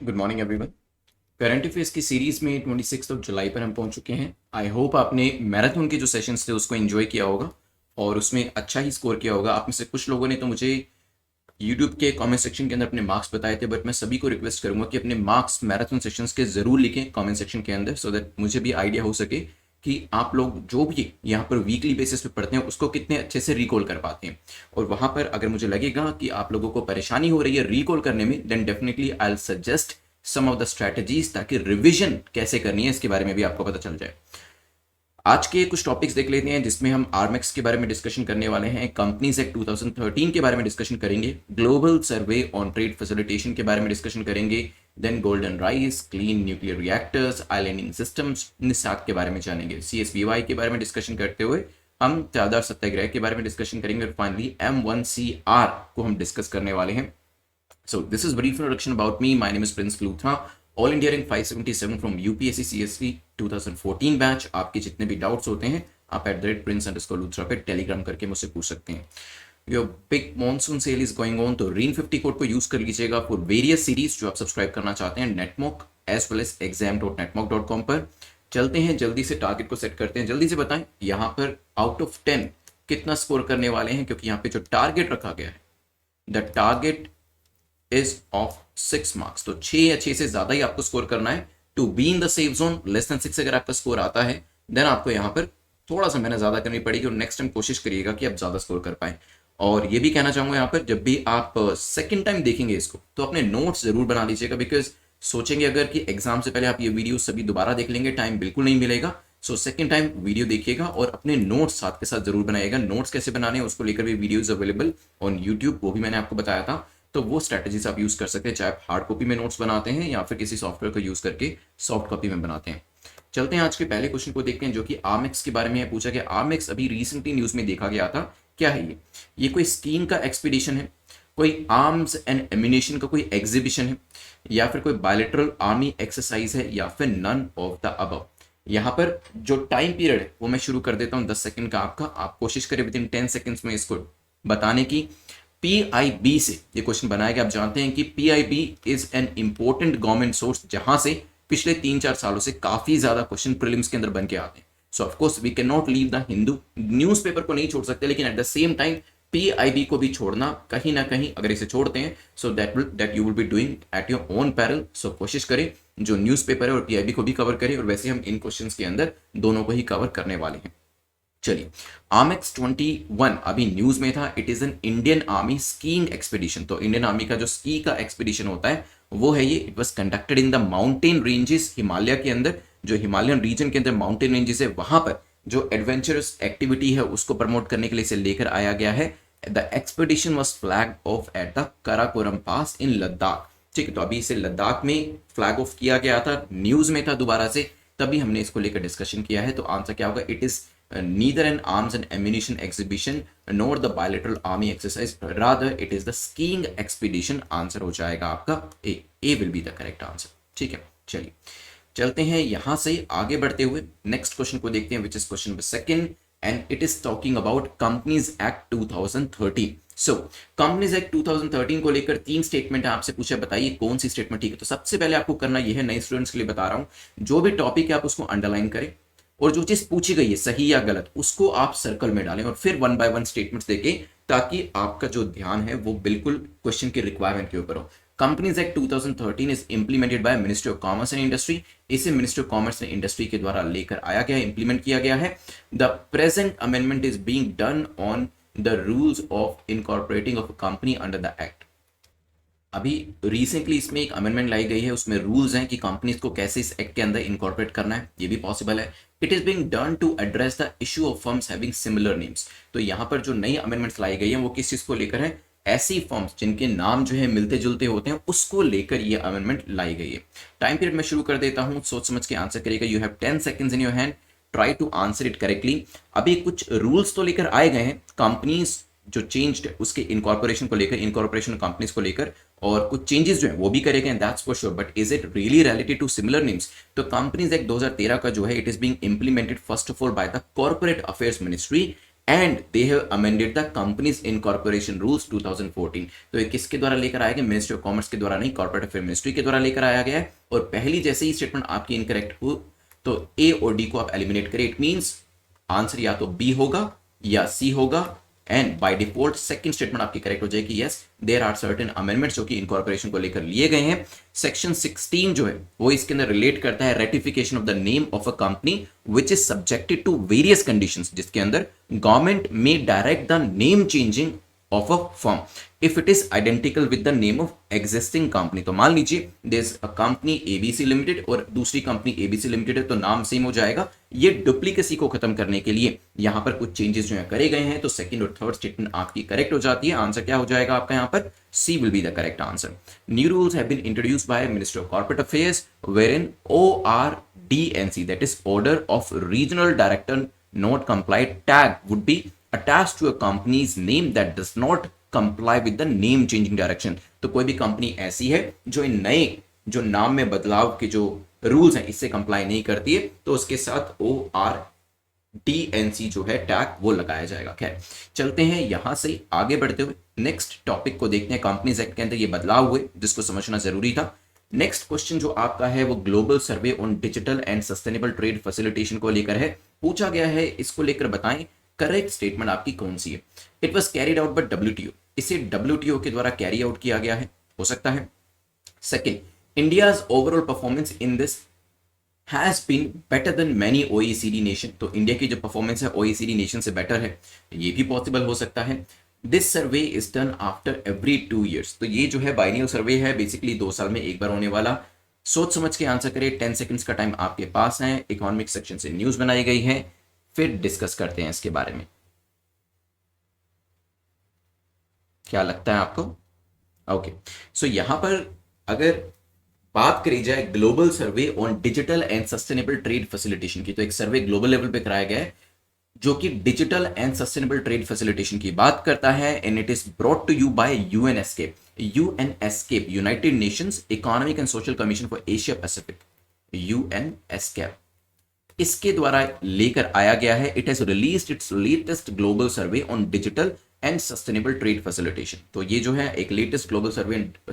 Good morning everyone. Current affairs की series में 26 जुलाई पर हम पहुंच चुके हैं। आई होप आपने मैराथन के जो सेशंस थे उसको एंजॉय किया होगा और उसमें अच्छा ही स्कोर किया होगा। आप में से कुछ लोगों ने तो मुझे यूट्यूब के कमेंट सेक्शन के अंदर अपने मार्क्स बताए थे, बट मैं सभी को रिक्वेस्ट करूंगा कि अपने मार्क्स मैराथन सेशंस के ज़रूर लिखें कमेंट सेक्शन के अंदर, सो दैट मुझे भी आइडिया हो सके कि आप लोग जो भी यहाँ पर वीकली बेसिस पे पढ़ते हैं उसको कितने अच्छे से रिकॉल कर पाते हैं। और वहाँ पर अगर मुझे लगेगा कि आप लोगों को परेशानी हो रही है रिकॉल करने में, then definitely I will suggest some of the strategies, ताकि रिविजन कैसे करनी है इसके बारे में भी आपको पता चल जाए। आज के कुछ टॉपिक्स देख लेते हैं जिसमें हम आरमेक्स के बारे में डिस्कशन करने वाले हैं, कंपनीज एक्ट 2013 के बारे में डिस्कशन करेंगे, global survey on trade facilitation के बारे में डिस्कशन करेंगे, then golden rice, clean nuclear reactors, islanding systems, NESAC के बारे में जानेंगे, सीएसबीवाई के बारे में डिस्कशन करते हुए हम चादर सत्याग्रह के बारे में डिस्कशन करेंगे और फाइनली M1CR को हम डिस्कस करने वाले हैं। So this is brief introduction about me. My name is Prince Luthra, All India Rank 577 from UPSC CSC 2014 batch. आपके जितने भी डाउट्स होते हैं आप @prince_luthra पे टेलीग्राम करके मुझसे पूछ सकते हैं। Your big monsoon sale is going on, तो रीन 50 कोड को यूज कर लीजिएगा फॉर वेरियस सीरीज जो आप सब्सक्राइब करना चाहते हैं नेटमॉक एज वेल एज exam.netmock.com पर। चलते हैं जल्दी से, टारगेट को सेट करते हैं। जल्दी से बताएं यहाँ पर आउट ऑफ 10 कितना स्कोर करने वाले हैं, क्योंकि यहाँ पे जो टारगेट रखा गया है the target is of 6 marks, तो 6 या 6 से ज्यादा ही आपको स्कोर करना है to be in the safe zone. Less than 6 अगर आपका स्कोर आता है देन आपको यहाँ पर थोड़ा सा मेहनत ज्यादा करनी पड़ेगी और नेक्स्ट टाइम कोशिश करिएगा कि आप ज्यादा स्कोर कर पाए। और ये भी कहना चाहूंगा यहाँ पर जब भी आप सेकंड टाइम देखेंगे इसको तो अपने नोट्स जरूर बना लीजिएगा, बिकॉज सोचेंगे अगर कि एग्जाम से पहले आप ये वीडियो सभी दोबारा देख लेंगे, टाइम बिल्कुल नहीं मिलेगा। सो सेकंड टाइम वीडियो देखिएगा और अपने नोट्स साथ के साथ जरूर बनाइएगा। नोट्स कैसे बनाने हैं उसको लेकर भी वीडियोज अवेलेबल ऑन यूट्यूब, वो भी मैंने आपको बताया था। तो वो स्ट्रैटेजीज आप यूज कर सकते हैं, चाहे आप हार्ड कॉपी में नोट्स बनाते हैं या फिर किसी सॉफ्टवेयर को यूज करके सॉफ्ट कॉपी में बनाते हैं। चलते हैं आज के पहले क्वेश्चन को देखते हैं जो कि आर्मेक्स के बारे में है। पूछा गया आर्मेक्स अभी रिसेंटली न्यूज में देखा गया था, क्या है ये कोई स्कीइंग का एक्सपीडिशन है, कोई आर्म्स एंड एम्यूनेशन का कोई एग्जीबिशन है, या फिर कोई बायलैटरल आर्मी एक्सरसाइज है, या फिर नन ऑफ द अबव। यहाँ पर जो टाइम पीरियड है वो मैं शुरू कर देता हूँ 10 सेकंड का आपका। आप कोशिश करें विद इन 10 सेकंड्स में इसको बताने की। पीआईबी से ये क्वेश्चन बनाया गया। आप जानते हैं कि PIB is an important government source जहां से पिछले 3-4 सालों से काफी ज्यादा क्वेश्चन प्रीलिम्स के अंदर बन के आते हैं। So of course we can not leave the Hindu newspaper को नहीं छोड़ सकते, लेकिन at the same time PIB को भी छोड़ना कहीं ना कहीं, अगर इसे छोड़ते हैं so that you will be doing at your own peril. So कोशिश करें जो न्यूज़पेपर है और पीआईबी को भी कवर करें, और वैसे हम इन क्वेश्चंस के अंदर दोनों को ही कवर करने वाले हैं। चलिए, आर्मेक्स 21 अभी न्यूज में था। It is an Indian army skiing expedition. तो इंडियन आर्मी का जो स्की का एक्सपीडिशन होता है वो है ये। It was conducted in the mountain ranges, Himalaya के अंदर, जो हिमालयन रीजन के अंदर माउंटेन रेंजेस है वहां पर जो एडवेंचरस एक्टिविटी है उसको प्रमोट करने के लिए इसे लेकर आया गया है। The expedition was flag off at the Karakoram pass in Ladakh. ठीक है, तो अभी इसे लद्दाख में फ्लैग ऑफ किया गया था, न्यूज में था दोबारा से, तभी हमने इसको लेकर डिस्कशन किया है। तो आंसर क्या होगा? It is neither an arms and ammunition exhibition nor the bilateral army exercise, rather it is the skiing expedition। Answer हो जाएगा आपका A will be the correct answer. ठीक है, चलिए चलते हैं यहां से आगे बढ़ते हुए नेक्स्ट क्वेश्चन को देखते हैं, which is question number second, and it is talking about companies act 2013। So companies act 2013 को लेकर 3 स्टेटमेंट है, आपसे पूछा बताइए कौन सी स्टेटमेंट ठीक है। तो सबसे पहले आपको करना यह है, नए स्टूडेंट्स के लिए बता रहा हूं, जो भी टॉपिक है आप उसको अंडरलाइन करें और जो चीज पूछी गई है सही या गलत उसको आप सर्कल में डालें और फिर 1 बाय 1 स्टेटमेंट्स देखें, ताकि आपका जो ध्यान है वो बिल्कुल क्वेश्चन की रिक्वायरमेंट के ऊपर हो। Companies act 2013 is implemented by ministry of commerce and industry. इसे ministry of commerce and industry के द्वारा लेकर आया गया है, इंप्लीमेंट किया गया है। The present amendment is being done on the rules of incorporating of a company under the act. अभी रिसेंटली इसमें एक अमेंडमेंट लाई गई है, उसमें रूल्स हैं कि कंपनीज को कैसे इस एक्ट के अंदर इनकॉर्पोरेट करना है, ये भी पॉसिबल है। It is being done to address the issue of firms having similar names. तो यहाँ पर जो नई अमेंडमेंट्स लाई गई हैं वो किस चीज को लेकर है? ऐसी फर्म्स जिनके नाम जो है मिलते जुलते होते हैं उसको लेकर ये अमेंडमेंट लाई गई है। टाइम पीरियड में शुरू कर देता हूं, सोच समझ के आंसर करिएगा। You have 10 seconds in your hand, try to answer it correctly. अभी कुछ रूल्स तो लेकर आए गए हैं कंपनीज जो चेंज्ड है उसके इनकॉर्पोरेशन को लेकर, इनकॉर्पोरेशन कंपनीज को लेकर, और कुछ चेंजेस जो है वो भी करे गए, that's for sure. But is it really related to similar names? तो कंपनीज एक्ट 2013 का जो है it is being implemented first of all by the corporate affairs ministry and they have amended the companies incorporation rules 2014। तो ये किसके द्वारा लेकर आया गया? मिनिस्ट्री ऑफ कॉमर्स के द्वारा नहीं, कॉर्पोरेट अफेयर मिनिस्ट्री के द्वारा लेकर आया गया है। और पहली जैसे ही स्टेटमेंट आपकी इनकरेक्ट हो तो ए और डी को आप एलिमिनेट करें। इट मींस आंसर या तो बी होगा या सी होगा, and by default second statement आपकी करेक्ट हो जाएगी, yes there are certain amendments जो कि इनकॉर्पोरेशन को लेकर लिए गए हैं। सेक्शन 16 जो है वो इसके अंदर रिलेट करता है ratification of the name of a company which is subjected to various conditions, जिसके अंदर government may direct the name changing of a firm if it is identical with the name of existing company. तो मान लीजिए there is a company ABC limited और दूसरी company ABC limited है, तो नाम सेम हो जाएगा। ये डुप्लीकेसी को खत्म करने के लिए यहां पर कुछ चेंजेस जो है करे गए हैं, तो सेकंड और थर्ड स्टेटमेंट आपकी करेक्ट हो जाती है। आंसर क्या हो जाएगा आपका यहां पर? C will be the correct answer. New rules have been introduced by ministry of corporate affairs wherein ORDNC, that is order of regional director not complied tag would be attached to a company's name that does not comply with the name changing direction। तो कोई भी company ऐसी है जो इन नए जो नाम में बदलाव के जो रूल्स हैं इससे कंप्लाई नहीं करती है, तो उसके साथ ORDNC जो है टैग वो लगाया जाएगा। खैर चलते हैं यहां से आगे बढ़ते हुए नेक्स्ट टॉपिक को देखते हैं। कंपनीज एक्ट के अंदर ये बदलाव हुए जिसको समझना जरूरी था। नेक्स्ट क्वेश्चन जो आपका है वो global survey on digital and sustainable trade facilitation को लेकर है। पूछा गया है इसको लेकर बताएं करेक्ट स्टेटमेंट आपकी कौन सी है। It was carried out by WTO, इसे डब्ल्यूटीओ के द्वारा कैरी आउट किया गया है, हो सकता है। Second, India's overall performance in this has been better than many OECD nation, तो इंडिया की जो परफॉर्मेंस है ओईसीडी नेशन से बेटर है, ये भी पॉसिबल हो सकता है। This survey is done after every 2 years, तो ये जो है बाइनियल सर्वे है, बेसिकली 2 साल में एक बार होने वाला। सोच समझ के आंसर करें, 10 सेकंड्स का टाइम आपके पास है। इकोनॉमिक सेक्शन से न्यूज बनाई गई है, फिर डिस्कस करते हैं इसके बारे में। क्या लगता है आपको? ओके, सो यहां पर अगर बात करी जाए global survey on digital and sustainable trade facilitation की, तो एक सर्वे ग्लोबल लेवल पे कराया गया है जो कि digital and sustainable trade facilitation की बात करता है, and it is brought to you by UNESCAP, United Nations Economic and Social Commission for Asia Pacific, UNESCAP, इसके द्वारा लेकर आया गया है। It has released its latest global survey on digital and sustainable trade facilitation, तो ये जो है एक लेटेस्ट ग्लोबल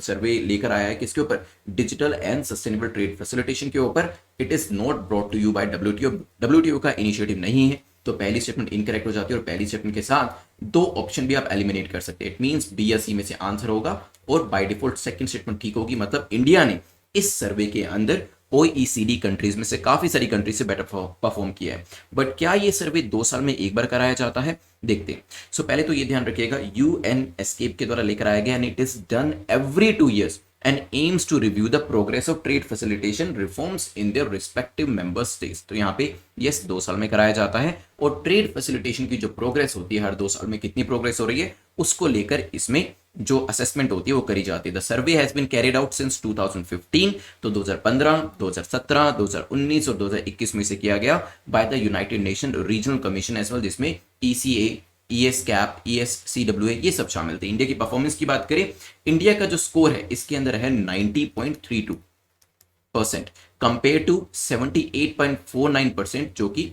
सर्वे लेकर आया है किसके ऊपर? Digital and sustainable trade facilitation के ऊपर। It is not brought to you by WTO, WTO का इनिशिएटिव नहीं है, तो पहली स्टेटमेंट इनकरेक्ट हो जाती है और पहली स्टेटमेंट के साथ 2 ऑप्शन भी आप एलिमिनेट कर सकते हैं। इट मींस बी या सी में से आंसर होगा, और बाय डिफॉल्ट सेकंड स्टेटमेंट ठीक होगी, मतलब इंडिया ने इस सर्वे के अंदर ओईसीडी कंट्रीज में से काफी सारी कंट्रीज से बेटर परफॉर्म किया है। बट क्या ये सर्वे 2 साल में एक बार कराया जाता है? देखते हैं। सो पहले तो ये ध्यान रखिएगा यूएन एस्केप के द्वारा लेकर आया गया, and it is done every 2 years and aims to review the progress of trade facilitation reforms in their respective member states। तो यहाँ पे यस 2 साल में कराया जाता है, और ट्रेड फैसिलिटेशन की जो प्रोग्रेस होती है हर 2 साल में कितनी प्रोग्रेस हो रही है उसको लेकर इसमें जो असेसमेंट होती है वो करी जाती है। The survey has been carried out since 2015, तो 2015, 2017, 2019 और 2021 में से किया गया by the United Nation regional commission as well, जिसमें ईसीए, ईएस कैप, ESCWA ये सब शामिल थे। इंडिया की परफॉर्मेंस की बात करें, इंडिया का जो स्कोर है इसके अंदर है 90.32% कंपेयर टू 78.49% जो कि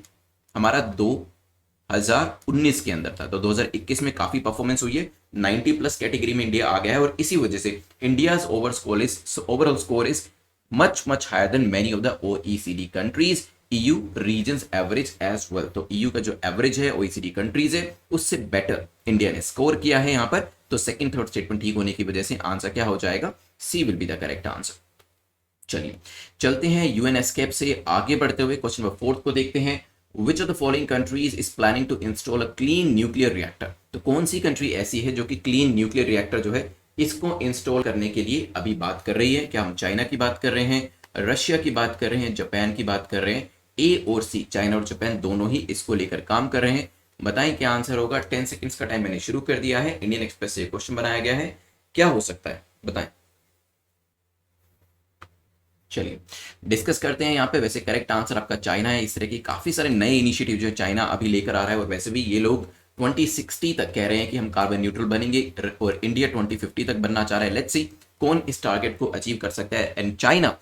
हमारा 2019 के अंदर था। तो 2021 में काफी परफॉर्मेंस हुई है, 90+ कैटेगरी में इंडिया आ गया है, और इसी वजह से India's overall score is much higher than many of the OECD countries, EU regions average as well. तो EU का जो एवरेज है OECD कंट्रीज है उससे बेटर इंडिया ने स्कोर किया है यहाँ पर। तो सेकंड थर्ड स्टेटमेंट ठीक होने की वजह से आंसर क्या हो जाएगा? C will be the correct answer. चलिए चलते हैं यूएन एस्केप से आगे बढ़ते हुए क्वेश्चन नंबर 4 को देखते हैं। Which of the following countries is planning to install a clean nuclear reactor, तो कौन सी कंट्री ऐसी है जो कि क्लीन न्यूक्लियर रिएक्टर जो है इसको इंस्टॉल करने के लिए अभी बात कर रही है? क्या हम चाइना की बात कर रहे हैं, रशिया की बात कर रहे हैं, जापान की बात कर रहे हैं? ए और सी, चाइना और जापान दोनों ही इसको लेकर काम कर रहे हैं। बताएं क्या आंसर होगा। 10 सेकंड्स का टाइम मैंने शुरू कर दिया है। इंडियन एक्सप्रेस से क्वेश्चन बनाया गया है, क्या हो सकता है बताएं। चलिए डिस्कस करते हैं यहाँ पे। वैसे करेक्ट आंसर आपका चाइना है। इस तरह की काफी सारे नए इनिशिएटिव जो है चाइना अभी लेकर आ रहा है, और वैसे भी ये लोग 2060 तक कह रहे हैं कि हम कार्बन न्यूट्रल बनेंगे, और इंडिया 2050 तक बनना चाह रहा है। लेट्स सी कौन इस टारगेट को अचीव कर सकता है। And China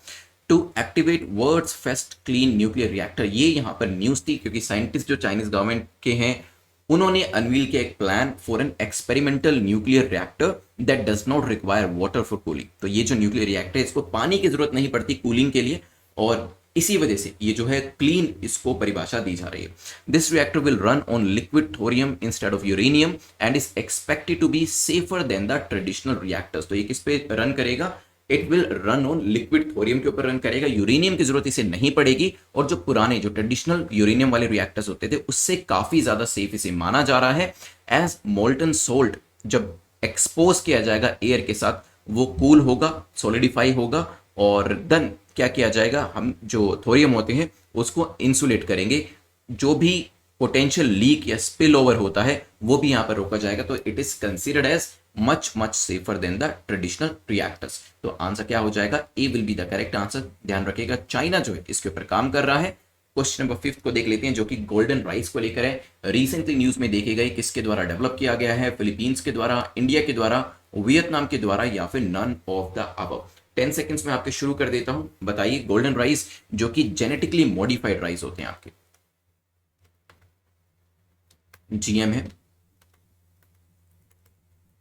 to activate world's first clean nuclear reactor, ये यहाँ पर न्यूज थी क्योंकि साइंटिस्ट जो चाइनीज गवर्नमेंट के हैं उन्होंने अनवील किया एक plan for an experimental nuclear reactor that does not require water for cooling. तो ये जो न्यूक्लियर रिएक्टर है इसको पानी की जरूरत नहीं पड़ती कूलिंग के लिए, और इसी वजह से ये जो है क्लीन इसको परिभाषा दी जा रही है। This reactor will run on liquid thorium instead of uranium and is expected to be safer than the traditional reactors. तो ये किस पे रन करेगा? It will run on liquid thorium के ऊपर रन करेगा, यूरेनियम की जरूरत इसे नहीं पड़ेगी, और जो पुराने जो ट्रेडिशनल यूरेनियम वाले रिएक्टर्स होते थे उससे काफी ज्यादा सेफ इसे माना जा रहा है। एज मोल्टन सोल्ट जब एक्सपोज किया जाएगा एयर के साथ वो कूल होगा, सॉलिडिफाई होगा, और देन क्या किया जाएगा, हम जो थोरियम होते हैं उसको इंसुलेट करेंगे, जो भी पोटेंशियल लीक या स्पिल ओवर होता है वो भी यहां पर रोका जाएगा। तो it is considered as much much safer than the traditional reactors. तो आंसर क्या हो जाएगा? A will be the correct answer. ध्यान रखिएगा चाइना जो है इसके ऊपर काम कर रहा है। क्वेश्चन नंबर 5 को देख लेते हैं जो कि गोल्डन राइस को लेकर है। रिसेंटली न्यूज में देखे गए किसके द्वारा डेवलप किया गया है? फिलीपींस के द्वारा, इंडिया के द्वारा, वियतनाम के द्वारा, या फिर none of the above. 10 seconds में आपके शुरू कर देता हूं। बताइए गोल्डन राइस जो कि जेनेटिकली मॉडिफाइड राइस होते हैं आपके, जीएम है।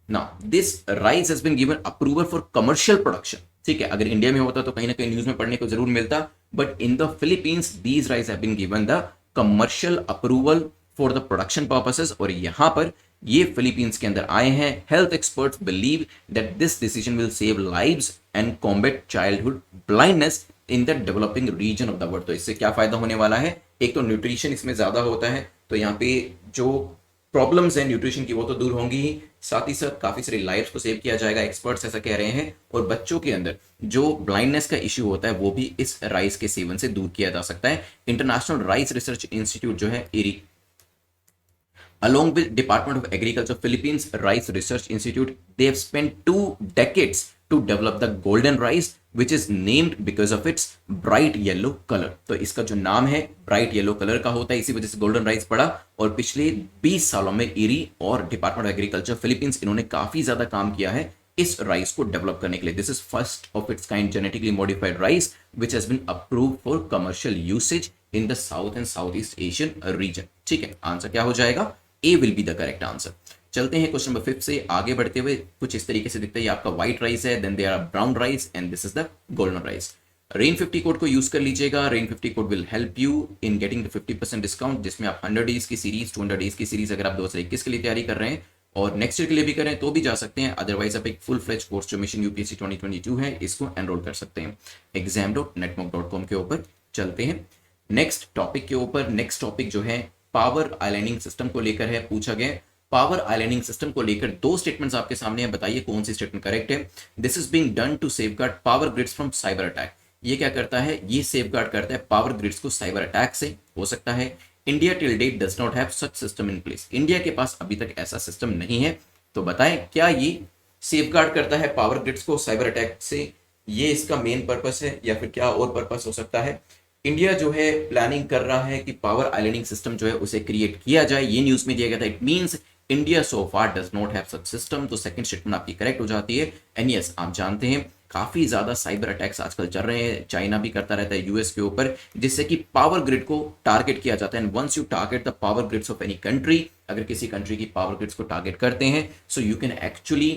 Now this rice has been given approval for commercial production. ठीक है, अगर इंडिया में होता तो कहीं ना कहीं न्यूज में पढ़ने को जरूर मिलता, but in the Philippines these rice have been given the commercial approval for the production purposes, और यहां पर ये फिलीपींस के अंदर आए हैं। Health experts believe that this decision will save lives and combat childhood blindness in the developing region of the world. तो इससे क्या फायदा होने वाला है? एक तो न्यूट्रिशन इसमें ज्यादा होता है, तो यहाँ पे जो प्रॉब्लम्स हैं न्यूट्रिशन की वो तो दूर होंगी ही, साथ ही साथ काफी सारी लाइफ्स को सेव किया जाएगा, एक्सपर्ट्स ऐसा कह रहे हैं। और बच्चों के अंदर जो ब्लाइंडनेस का इश्यू होता है वो भी इस राइस के सेवन से दूर किया जा सकता है। इंटरनेशनल राइस रिसर्च इंस्टीट्यूट जो है eri, along with Department of Agriculture Philippines Rice Research Institute, they have spent 2 decades to develop the golden rice which is named because of its bright yellow color। तो इसका जो नाम है bright yellow color का होता है, इसी वजह से golden rice पड़ा। और पिछले 20 सालों में इरी और डिपार्टमेंट ऑफ एग्रीकल्चर फिलीपींस इन्होंने काफी ज्यादा काम किया है इस राइस को डेवलप करने के लिए। This is first of its kind genetically modified rice which has been approved for commercial usage in the south and south east Asian region. ठीक है, आंसर क्या हो जाएगा? A will be the correct answer. चलते हैं question number 5 से आगे बढ़ते हुए। कुछ इस तरीके से दिखता है, ये आपका व्हाइट राइस है, then there are brown rice and this is the golden rice. Rain 50 code को यूज कर लीजिएगा। Rain 50 code will help you in getting the 50% discount, जिसमें आप 100 डेज की सीरीज, 200 डेज की सीरीज अगर आप 2021 के लिए तैयारी कर रहे हैं और नेक्स्ट ईयर के लिए भी करें तो भी जा सकते हैं। अदरवाइज आप एक फुल फ्लेज कोर्स जो मिशन यूपीएससी 2022 है इसको एनरोल कर सकते हैं exam.netmock.com के ऊपर। चलते हैं नेक्स्ट टॉपिक के ऊपर। नेक्स्ट टॉपिक जो है पावर आइलैंडिंग सिस्टम को लेकर है। पूछा गया पावर आइलैंडिंग सिस्टम को लेकर 2 स्टेटमेंट्स आपके सामने हैं, बताइए कौन सी स्टेटमेंट करेक्ट है। This is being done to safeguard power grids from cyber attack. ये क्या करता है? ये सेफगार्ड करता है पावर ग्रिड्स को साइबर अटैक से। हो सकता है India till date does not have such system in place. India के पास अभी तक ऐसा सिस्टम नहीं है। तो बताएं क्या ये सेफगार्ड करता है पावर ग्रिड्स को साइबर अटैक से? ये इसका मेन पर्पस है या फिर क्या और पर्पस हो सकता है? इंडिया जो है प्लानिंग कर रहा है कि पावर आइलैंडिंग सिस्टम जो है उसे क्रिएट किया जाए, ये न्यूज में दिया गया था। It means India so far does not have such system. तो सेकंड स्टेटमेंट आपकी करेक्ट हो जाती है। एंड यस, आप जानते हैं काफी ज्यादा साइबर अटैक्स आजकल चल रहे हैं, चाइना भी करता रहता है यूएस के ऊपर, जिससे कि पावर ग्रिड को टारगेट किया जाता है। And once you target the power grids of any country, अगर किसी कंट्री की पावर ग्रिड्स को टारगेट करते हैं, so you can actually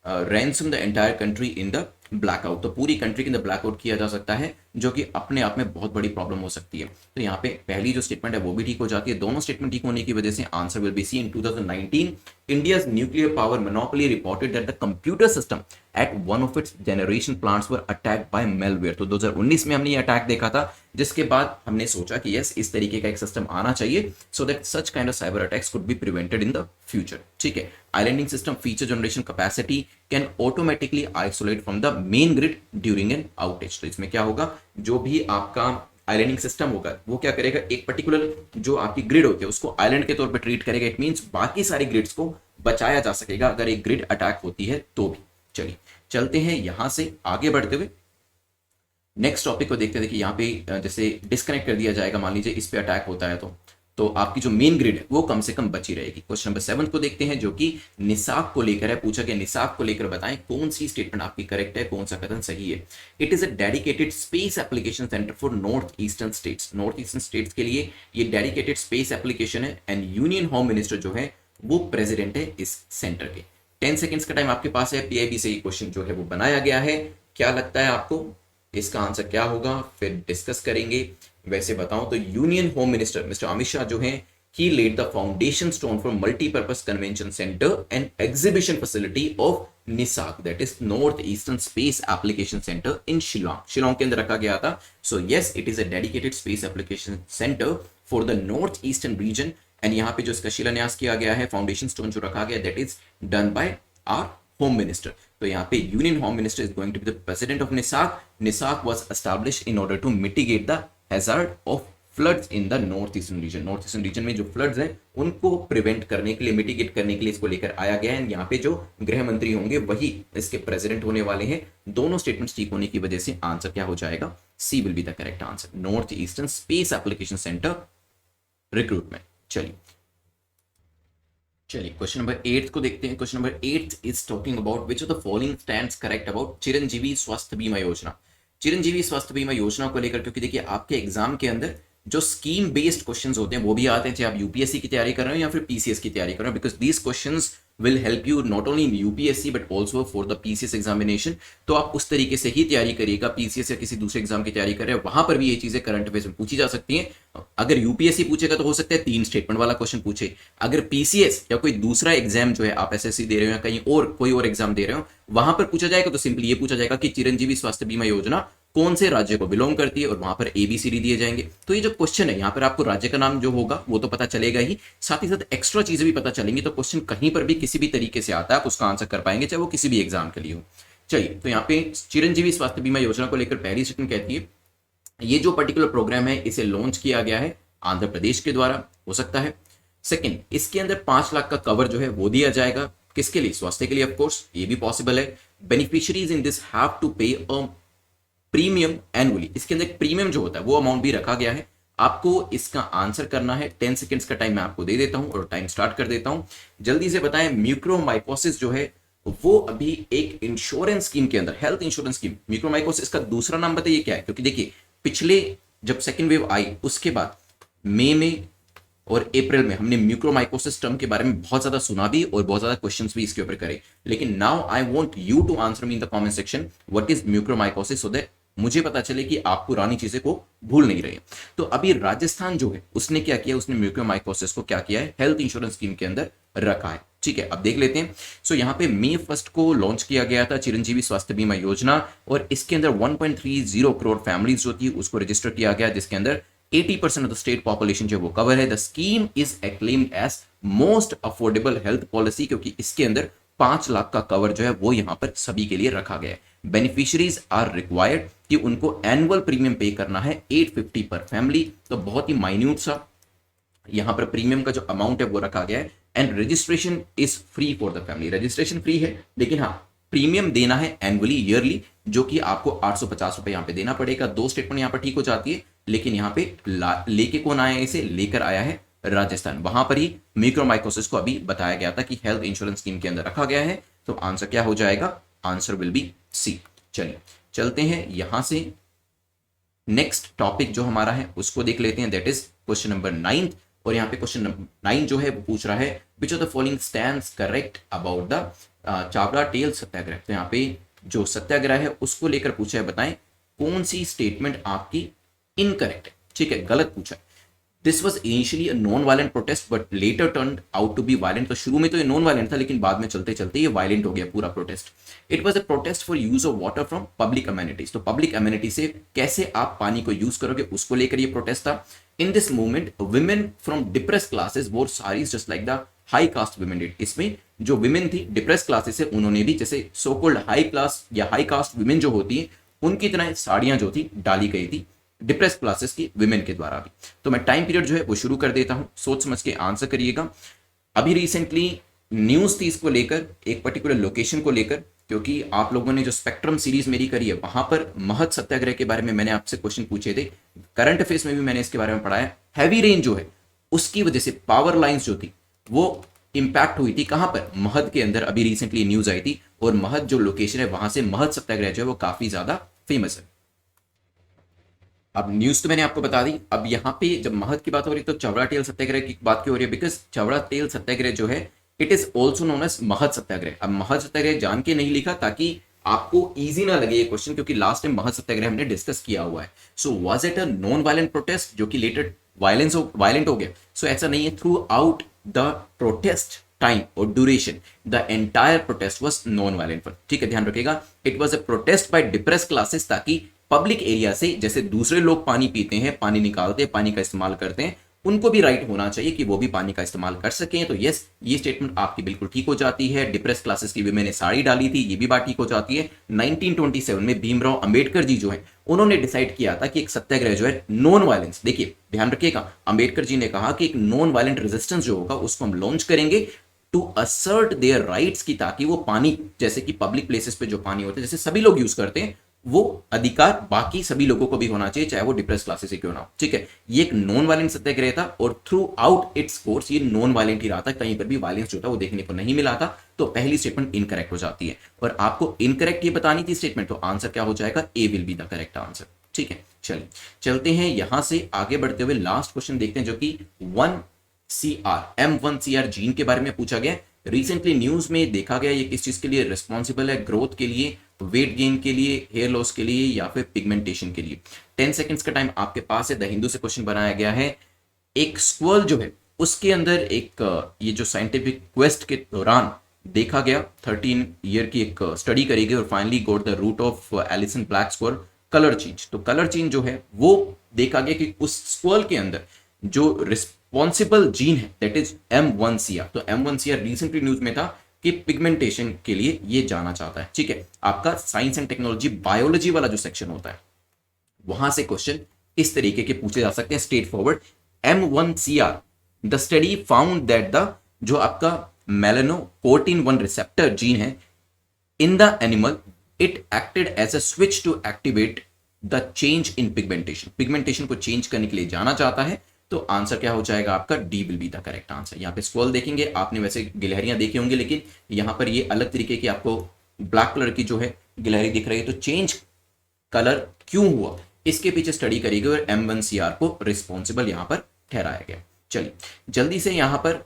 ransom the entire country in the blackout. तो पूरी कंट्री के अंदर ब्लैकआउट किया जा सकता है, जो कि अपने आप में बहुत बड़ी प्रॉब्लम हो सकती है। तो यहाँ पे पहली जो स्टेटमेंट है वो भी ठीक हो जाती है। दोनों स्टेटमेंट ठीक होने की वजह से answer will be C. In 2019 India's nuclear power monopoly reported that the computer system at one of its generation plants were attacked by malware. तो 2019 में हमने ये अटैक देखा था, जिसके बाद हमने सोचा कि यस, इस तरीके का एक सिस्टम आना चाहिए so that such kind of cyber attacks could be prevented in the future. ठीक है, islanding system feature generation capacity can automatically isolate from the main grid during an outage. तो इसमें क्या होगा, जो भी आपका आइलैंडिंग सिस्टम होगा वो क्या करेगा, एक पर्टिकुलर जो आपकी ग्रिड होती है उसको आइलैंड के तौर पे ट्रीट करेगा। इट मींस बाकी सारी ग्रिड्स को बचाया जा सकेगा अगर एक ग्रिड अटैक होती है तो भी। चलिए चलते हैं यहां से आगे बढ़ते हुए नेक्स्ट टॉपिक को देखते हैं। देखिए यहाँ पे जैसे डिस्कनेक्ट कर दिया जाएगा, मान लीजिए इस पे अटैक होता है तो तो आपकी जो मेन ग्रिड है वो कम से कम बची रहेगी। क्वेश्चन नंबर 7 को देखते हैं, जो कि निसाक को लेकर है। पूछा गया निसाक को लेकर बताएं कौन सी स्टेटमेंट आपकी करेक्ट है, कौन सा कथन सही है। It is a dedicated space application centre for north eastern states. North eastern states के लिए ये डेडिकेटेड स्पेस एप्लीकेशन है एंड यूनियन होम मिनिस्टर जो है वो प्रेसिडेंट है इस सेंटर के। 10 सेकेंड्स का टाइम आपके पास है। पीआईबी से ये क्वेश्चन जो है वो बनाया गया है। क्या लगता है आपको इसका आंसर क्या होगा, फिर डिस्कस करेंगे। वैसे बताऊं तो union home minister mister Amit Shah जो हैं, he laid the foundation stone for multi-purpose convention center and exhibition facility of NISAC, that is North Eastern Space Application Center in Shillong। Shillong के अंदर रखा गया था। So yes, it is a dedicated space application center for the North Eastern region and यहाँ पे जो इसका शिलान्यास किया गया है, फाउंडेशन स्टोन जो रखा गया, that is done by our home minister। तो यहाँ पे union home minister is going to be the president of NESAC. NESAC was established in order to mitigate the hazard of floods in the north eastern region. North eastern region में जो floods हैं उनको prevent करने के लिए, mitigate करने के लिए इसको लेकर आया गया है। यहाँ पे जो गृह मंत्री होंगे वही इसके प्रेसिडेंट होने वाले हैं। दोनों स्टेटमेंट्स ठीक होने की वजह से आंसर क्या हो जाएगा, C will be the correct answer, north eastern space application centre recruitment. चलिए क्वेश्चन नंबर 8 को देखते हैं। Question number 8 is talking about which of the following stands correct about Chiranjeevi Swasthya Bima योजना। चिरंजीवी स्वास्थ्य बीमा योजना को लेकर, क्योंकि देखिए आपके एग्जाम के अंदर जो स्कीम बेस्ड क्वेश्चंस होते हैं वो भी आते हैं, चाहे आप यूपीएससी की तैयारी कर रहे हो या फिर पीसीएस की तैयारी कर रहे हो, because these questions will help you not only in UPSC but also for the PCS examination। तो आप उस तरीके से ही तैयारी करिएगा। पीसीएस या किसी दूसरे एग्जाम की तैयारी कर रहे हैं, वहां पर भी ये चीजें करंट अफेयर्स में पूछी जा सकती हैं। अगर यूपीएससी पूछेगा तो हो सकता है 3 स्टेटमेंट वाला क्वेश्चन पूछे। अगर पीसीएस या कोई दूसरा एग्जाम जो है आप एसएससी दे रहे हो या कहीं और कोई और एग्जाम दे रहे हो, वहां पर पूछा जाएगा तो सिंपली ये पूछा जाएगा कि चिरंजीवी स्वास्थ्य बीमा योजना कौन से राज्य को बिलोंग करती है, और वहां पर एबीसीडी दिए जाएंगे। तो ये जो क्वेश्चन है यहाँ पर आपको राज्य का नाम जो होगा वो तो पता चलेगा ही, साथ ही साथ एक्स्ट्रा चीजें भी पता चलेंगी। तो क्वेश्चन कहीं पर भी किसी भी तरीके से आता है आप उसका आंसर कर पाएंगे, चाहे वो किसी भी एग्जाम के लिए हो। चलिए तो यहाँ पे चिरंजीवी स्वास्थ्य बीमा योजना को लेकर पहली स्टेटमेंट कहती है ये जो पर्टिकुलर प्रोग्राम है इसे लॉन्च किया गया है आंध्र प्रदेश के द्वारा, हो सकता है। सेकेंड, इसके अंदर 5 लाख का कवर जो है वो दिया जाएगा, किसके लिए, स्वास्थ्य के लिए, ऑफकोर्स ये भी पॉसिबल है। Beneficiaries in this have to pay a premium annually, इसके अंदर प्रीमियम जो होता है वो अमाउंट भी रखा गया है। आपको इसका आंसर करना है। 10 सेकेंड्स का टाइम मैं आपको दे देता हूं और टाइम स्टार्ट कर देता हूं। जल्दी से बताएं, म्यूक्रोमाइकोसिस जो है वो अभी एक इंश्योरेंस स्कीम के अंदर, हेल्थ इंश्योरेंस स्कीम, म्यूक्रोमाइकोसिस का दूसरा नाम बताइए क्या है, क्योंकि देखिए पिछले जब सेकेंड वेव आई उसके बाद मई में और अप्रैल में हमने म्यूक्रोमाइकोसिस टर्म के बारे में बहुत ज्यादा सुना भी और बहुत ज्यादा क्वेश्चंस भी इसके ऊपर करे। लेकिन now I want you to answer me in the comment section what is mucormycosis, so that मुझे पता चले कि आप पुरानी चीजें को भूल नहीं रहे। तो अभी राजस्थान जो है उसने क्या किया, उसने म्यूक्रोमाइकोसिस को क्या किया है, हेल्थ इंश्योरेंस स्कीम के अंदर रखा है। ठीक है, अब देख लेते हैं। सो यहाँ पे मई 1 को लॉन्च किया गया था चिरंजीवी स्वास्थ्य बीमा योजना, और इसके अंदर 1.30 करोड़ फैमिलीज जो थी उसको रजिस्टर किया गया, जिसके अंदर 80% ऑफ द स्टेट पॉपुलेशन जो वो कवर है। The scheme is acclaimed as most affordable health policy, क्योंकि इसके अंदर 5 लाख का कवर जो है वो यहां पर सभी के लिए रखा गया है। बेनिफिशियरीज आर रिक्वायर्ड कि उनको एनुअल प्रीमियम पे करना है 850 पर फैमिली, तो बहुत ही माइन्यूट सा यहां पर प्रीमियम का जो अमाउंट है वो रखा गया है। And registration is free for the family, registration free है, लेकिन हाँ प्रीमियम देना है एनुअली, ईयरली, जो कि आपको 850 रुपए यहां पे देना पड़ेगा। 2 स्टेटमेंट यहां पर ठीक हो जाती है, लेकिन यहां पे लेके कौन आया है, इसे लेकर आया है राजस्थान। वहां पर ही म्यूक्रोमाइकोसिस को अभी बताया गया था कि हेल्थ इंश्योरेंस स्कीम के अंदर रखा गया है। तो आंसर क्या हो जाएगा, आंसर विल बी सी। चलिए चलते हैं यहां से नेक्स्ट टॉपिक जो हमारा है उसको देख लेते हैं, दैट इज क्वेश्चन नंबर 9। और यहाँ पे क्वेश्चन नंबर 9 जो है वो पूछ रहा है which of the following stands correct about the Chavdar Tale Satyagraha. तो यहाँ पे जो सत्याग्रह है उसको लेकर पूछा है, बताएं कौन सी स्टेटमेंट आपकी इनकरेक्ट है। ठीक है, गलत पूछा है। This was initially non violent protest but later turn out to be violent. तो शुरू में तो ये नॉन वायलेंट था, लेकिन बाद में चलते चलते ये वायलेंट हो गया पूरा protest. It was a protest for use of water from public amenities. तो पब्लिक अमेनिटी से कैसे आप पानी को यूज करोगे उसको लेकर ये प्रोटेस्ट था। In this movement women from depressed classes wore saris just like the high caste women did. इसमें जो विमेन थी डिप्रेस क्लासेस से, उन्होंने भी जैसे सो कॉल्ड हाई क्लास या हाई कास्ट विमेन जो होती है उनकी तरह साड़ियां जो थी डाली गई थी डिप्रेस क्लासेस की विमेन के द्वारा भी। तो मैं टाइम पीरियड जो है वो शुरू कर देता हूं, सोच समझ के आंसर करिएगा। अभी रिसेंटली न्यूज थी इसको लेकर, एक पर्टिकुलर लोकेशन को लेकर, क्योंकि आप लोगों ने जो स्पेक्ट्रम सीरीज मेरी करी है वहां पर महत सत्याग्रह के बारे में मैंने आपसे क्वेश्चन पूछे थे। करंट अफेयर्स में भी मैंने इसके बारे में पढ़ाया। हैवी रेन जो है उसकी वजह से पावर लाइंस जो थी वो इंपैक्ट हुई थी। कहां पर? महद के अंदर। अभी रिसेंटली न्यूज आई थी, और महद जो लोकेशन है वहां से महद सत्याग्रह जो है वो काफी ज्यादा फेमस है। अब न्यूज तो मैंने आपको बता दी। अब यहाँ पे जब महद की बात हो रही है तो चवड़ा टेल सत्याग्रह की बात क्यों हो रही है? बिकॉज चवड़ा टेल सत्याग्रह जो है it is also known as Mahad Satyagraha. अब महद सत्याग्रह जान के नहीं लिखा ताकि आपको इजी ना लगे ये क्वेश्चन, क्योंकि लास्ट टाइम महद सत्याग्रह हमने डिस्कस किया हुआ है। So was it a non violent protest जो कि लेटर वायलेंट हो गया? सो ऐसा नहीं है। Throughout the protest time और duration the entire protest was non violent. ठीक है, ध्यान रखिएगा। It was a protest by depressed classes, ताकि पब्लिक एरिया से जैसे दूसरे लोग पानी पीते हैं, पानी निकालते हैं, पानी का इस्तेमाल करते हैं, उनको भी राइट होना चाहिए कि वो भी पानी का इस्तेमाल कर सकें। तो यस, ये स्टेटमेंट आपकी बिल्कुल ठीक हो जाती है। डिप्रेस क्लासेस की भी मैंने साड़ी डाली थी, ये भी बात ठीक हो जाती है। 1927 में भीमराव अंबेडकर जी जो है उन्होंने डिसाइड किया था कि एक सत्याग्रह जो है नॉन वायलेंस, देखिए ध्यान रखिएगा, अंबेडकर जी ने कहा कि एक नॉन वायलेंट रेजिस्टेंस जो होगा उसको हम लॉन्च करेंगे टू असर्ट देयर राइट्स, की ताकि वो पानी जैसे कि पब्लिक प्लेसेस पे जो पानी होता है जैसे सभी लोग यूज करते हैं, वो अधिकार बाकी सभी लोगों को भी होना चाहिए, चाहे वो डिप्रेस क्लासेस से क्यों ना हो। ठीक है, ये एक नॉन वायलेंट सत्याग्रह था और थ्रू आउट इट्स कोर्स ये नॉन वायलेंट ही रहा था, कहीं पर भी वायलेंस जो था वो देखने को नहीं मिला था। तो पहली स्टेटमेंट इनकरेक्ट हो जाती है, और आपको इनकरेक्ट ये बतानी थी स्टेटमेंट, तो आंसर क्या हो जाएगा? A will be the correct answer. ठीक है, चलिए चलते हैं यहां से आगे बढ़ते हुए लास्ट क्वेश्चन देखते हैं, जो कि 1CR M1CR जीन के बारे में पूछा गया। रिसेंटली न्यूज में देखा गया ये किस चीज के लिए रिस्पॉन्सिबल है? ग्रोथ के लिए, वेट गेन के लिए, हेयर लॉस के लिए, या फिर पिगमेंटेशन के लिए। 10 सेकंड्स का टाइम आपके पास है। द हिंदू से क्वेश्चन बनाया गया है। एक स्क्वल जो है उसके अंदर एक ये जो साइंटिफिक क्वेस्ट के दौरान देखा गया, 13 ईयर की एक स्टडी करी गई और finally got the root of Alison black squirrel colour change. तो कलर चेंज जो है वो देखा गया कि उस स्क्वल के अंदर जो रिस्पॉन्सिबल जीन है दैट इज M1CR। तो M1CR रिसेंटली न्यूज में था कि पिगमेंटेशन के लिए ये जाना चाहता है। ठीक है, आपका साइंस एंड टेक्नोलॉजी बायोलॉजी वाला जो सेक्शन होता है वहां से क्वेश्चन इस तरीके के पूछे जा सकते हैं straightforward. M1CR the study found that the जो आपका मेलानोकोर्टिन 1 रिसेप्टर जीन है in the animal, it acted as a switch to activate the change in pigmentation. Pigmentation को चेंज करने के लिए जाना चाहता है। तो आंसर क्या हो जाएगा आपका? D will be the correct answer. यहाँ पे स्क्वल देखेंगे आपने, वैसे गिलहरियां देखी होंगी, लेकिन यहां पर ये अलग तरीके की आपको ब्लैक कलर की जो है गिलहरी दिख रही है। तो चेंज कलर क्यों हुआ, इसके पीछे स्टडी करी गई और M1CR को रिस्पॉन्सिबल यहां पर ठहराया गया। चलिए जल्दी से यहां पर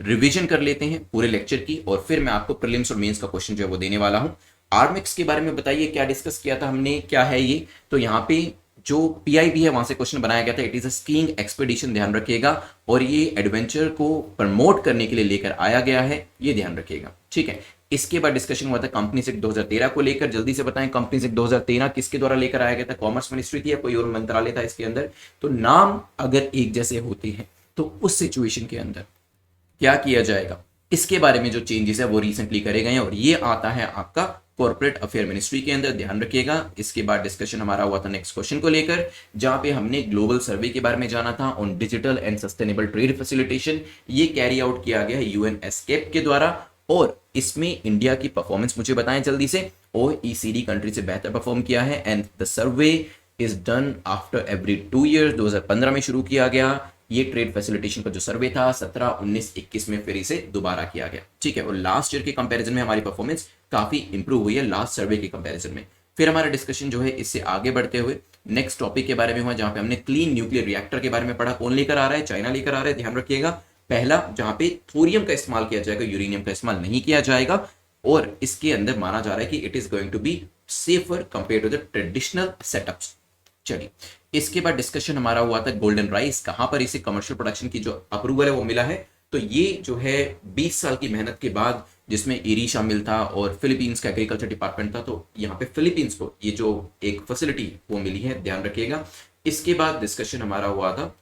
रिवीजन कर लेते हैं पूरे लेक्चर की, और फिर मैं आपको प्रीलिम्स और मेंस का क्वेश्चन जो है वो देने वाला हूं। आर्मिक्स के बारे में बताइए क्या डिस्कस किया था हमने, क्या है ये? तो यहाँ पे जो PIB है वहां से क्वेश्चन बनाया गया था। It is a skiing expedition, ध्यान रखिएगा, और ये एडवेंचर को प्रमोट करने के लिए लेकर आया गया है, ये ध्यान रखिएगा। ठीक है, इसके बाद डिस्कशन हुआ था कंपनीज एक्ट 2013 को लेकर। जल्दी से बताएं कंपनीज एक्ट 2013 किसके द्वारा लेकर आया गया था? कॉमर्स मिनिस्ट्री थी या कोई और मंत्रालय था इसके अंदर? तो नाम अगर एक जैसे होते हैं तो उस सिचुएशन के अंदर क्या किया जाएगा, इसके बारे में जो चेंजेस है वो रिसेंटली करे गए हैं, और ये आता है आपका कॉर्पोरेट अफेयर मिनिस्ट्री के अंदर, ध्यान रखिएगा। इसके बाद डिस्कशन हमारा हुआ था नेक्स्ट क्वेश्चन को लेकर, जहां पे हमने ग्लोबल सर्वे के बारे में जाना था on digital and sustainable trade facilitation. ये कैरी आउट किया गया है UN एस्केप के द्वारा, और इसमें इंडिया की परफॉर्मेंस मुझे बताएं जल्दी से। OECD कंट्री से बेहतर परफॉर्म किया है, and the survey is done after every 2 years. 2015 में शुरू किया गया ये ट्रेड फैसिलिटेशन का जो सर्वे था। 17, 19, 21 में फिर इसे दोबारा किया गया। ठीक है, और लास्ट ईयर के कंपैरिजन में हमारी परफॉर्मेंस काफी इंप्रूव हुई है लास्ट सर्वे के कंपैरिजन में। फिर हमारा डिस्कशन जो है इससे आगे बढ़ते हुए नेक्स्ट टॉपिक के बारे में हुआ, जहां पे हमने क्लीन न्यूक्लियर रिएक्टर के बारे में पढ़ा। कौन लेकर आ रहा है? चाइना लेकर आ रहा है, ध्यान रखिएगा। पहला जहां पे थोरियम का इस्तेमाल किया जाएगा, यूरेनियम का इस्तेमाल नहीं किया जाएगा, और इसके अंदर माना जा रहा है कि it is going to be safer compare to the traditional setups. चलिए, इसके बाद डिस्कशन हमारा हुआ था गोल्डन राइस, कहां पर इसे कमर्शियल प्रोडक्शन की जो अप्रूवल है वो मिला है। तो ये जो है 20 साल की मेहनत के बाद, जिसमें ईरी शामिल था और फिलीपींस का एग्रीकल्चर डिपार्टमेंट था, तो यहाँ पे फिलीपींस को ये जो एक फैसिलिटी वो मिली है, ध्यान रखिएगा। इसके बाद डिस्कशन हमारा हुआ था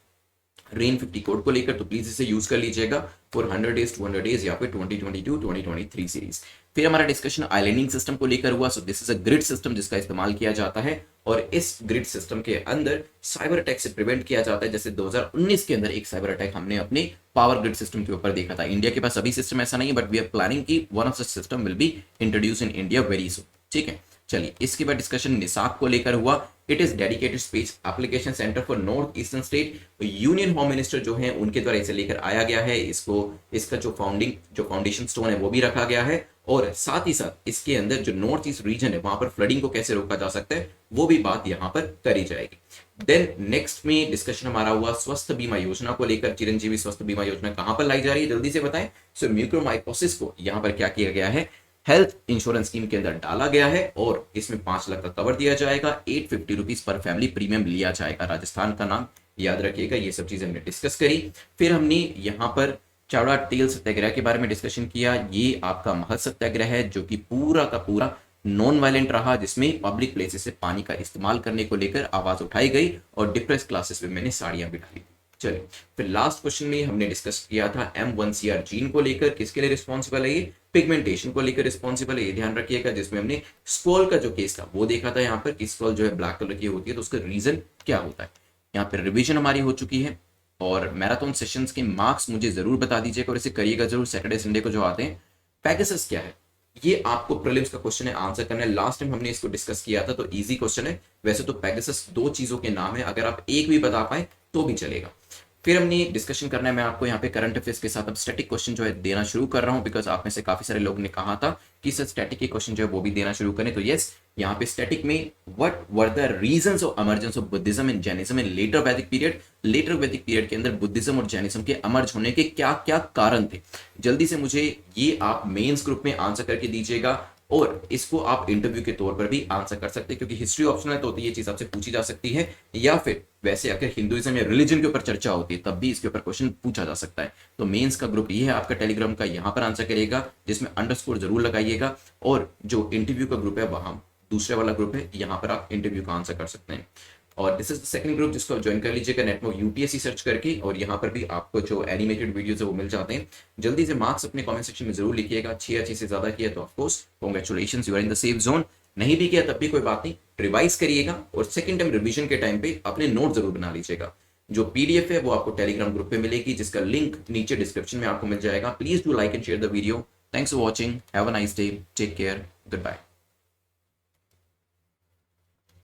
रेन 50 कोड को लेकर, तो प्लीज इसे यूज कर लीजिएगा फॉर 100 डेज 200 डेज या फिर 2022-2023 सीरीज। फिर हमारा डिस्कशन आइलैंडिंग सिस्टम को लेकर हुआ। So this is a grid system जिसका इस्तेमाल किया जाता है, और इस ग्रिड सिस्टम के अंदर साइबर अटैक से प्रिवेंट किया जाता है। जैसे 2019 के अंदर एक साइबर अटैक हमने अपने पावर ग्रिड सिस्टम के ऊपर देखा था। इंडिया के पास अभी सिस्टम ऐसा नहीं है, बट वी आर प्लानिंग की one of the system will be introduce in India very soon. ठीक है, चलिए, इसके बाद डिस्कशन निसाब को लेकर हुआ। It is dedicated space application centre for north eastern state. Union home minister जो है उनके द्वारा इसे लेकर आया गया है। इसका जो फाउंडेशन स्टोन है वो भी रखा गया है, और साथ ही साथ इसके अंदर जो नॉर्थ ईस्ट रीजन है वहां पर फ्लडिंग को कैसे रोका जा सकता है वो भी बात यहां पर करी जाएगी। देन नेक्स्ट में डिस्कशन हमारा हुआ स्वास्थ्य बीमा योजना को लेकर। चिरंजीवी स्वास्थ्य बीमा योजना कहां पर लाई जा रही है, जल्दी से बताएं। सो म्यूकोरमाइकोसिस को यहां पर क्या किया गया है, हेल्थ इंश्योरेंस स्कीम के अंदर डाला गया है, और इसमें 5 लाख का कवर दिया जाएगा। 850 रुपीज पर फैमिली प्रीमियम लिया जाएगा। राजस्थान का नाम याद रखिएगा। ये सब चीजें हमने डिस्कस करी। फिर हमने यहाँ पर चावड़ा तेल सत्याग्रह के बारे में डिस्कशन किया। ये आपका महल सत्याग्रह है जो कि पूरा का पूरा नॉन वायलेंट रहा, जिसमें पब्लिक प्लेसेस से पानी का इस्तेमाल करने को लेकर आवाज उठाई गई और डिप्रेस क्लासेस में मैंने साड़ियां भी डाली। चलिए, फिर लास्ट क्वेश्चन में हमने डिस्कस किया था M1CR जीन को लेकर किसके लिए रिस्पॉन्सिबल है, ये पिगमेंटेशन को लेकर रिस्पॉन्सिबल है, ये ध्यान रखिएगा। जिसमें हमने स्क्रॉल का जो केस था वो देखा था यहाँ पर कि स्क्रॉल जो है ब्लैक कलर की होती है तो उसका रीजन क्या होता है। यहाँ पर रिविजन हमारी हो चुकी है, और मैराथन सेशंस के मार्क्स मुझे जरूर बता दीजिएगा और इसे करिएगा जरूर सैटरडे संडे को जो आते हैं। पैगासस क्या है, ये आपको प्रीलिम्स का क्वेश्चन है, आंसर करना है। लास्ट टाइम हमने इसको डिस्कस किया था तो इजी क्वेश्चन है। वैसे तो पैगासस 2 चीजों के नाम है, अगर आप एक भी बता पाए तो भी चलेगा। फिर हमने डिस्कशन करना है, मैं आपको यहाँ पे करंट अफेयर्स के साथ अब स्टैटिक क्वेश्चन जो है देना शुरू कर रहा हूँ, बिकॉज आप में से काफी सारे लोगों ने कहा था कि सर स्टैटिक के क्वेश्चन जो है वो भी देना शुरू करें। तो यस, यहाँ पे स्टैटिक में what were the reasons of emergence of Buddhism and Jainism in later Vedic period. Later Vedic period के अंदर बुद्धिज्म और जैनिज्म के अमर्ज होने के क्या क्या कारण थे। जल्दी से मुझे ये आप मेंस ग्रुप में आंसर करके दीजिएगा, और इसको आप इंटरव्यू के तौर पर भी आंसर कर सकते हैं, क्योंकि हिस्ट्री ऑप्शनल है तो ये चीज आपसे पूछी जा सकती है, या फिर वैसे अगर हिंदुइज्म या रिलीजन के ऊपर चर्चा होती है तब भी इसके ऊपर क्वेश्चन पूछा जा सकता है। तो मेंस का ग्रुप ये है आपका टेलीग्राम का, यहाँ पर आंसर करेगा, जिसमें अंडरस्कोर जरूर लगाइएगा। और जो इंटरव्यू का ग्रुप है वहां दूसरे वाला ग्रुप है, यहाँ पर आप इंटरव्यू का आंसर कर सकते हैं। और this is the second group जिसको ज्वाइन कर लीजिएगा नेटवर्क यूपीएससी सर्च करके, और यहाँ पर भी आपको जो एनिमेटेड वीडियोस है वो मिल जाते हैं। जल्दी से मार्क्स अपने कमेंट सेक्शन में जरूर लिखिएगा। 6 अच्छे से ज्यादा किया तो of course congratulations, you are in the safe zone. नहीं भी किया तब भी कोई बात नहीं, रिवाइज करिएगा, और सेकंड टाइम रिवीजन के टाइम पे अपने नोट जरूर बना लीजिएगा। जो पीडीएफ है वो आपको टेलीग्राम ग्रुप पे मिलेगी, जिसका लिंक नीचे डिस्क्रिप्शन में आपको मिल जाएगा। Please do like and share the video. Thanks for watching, have a nice day, take care, good bye.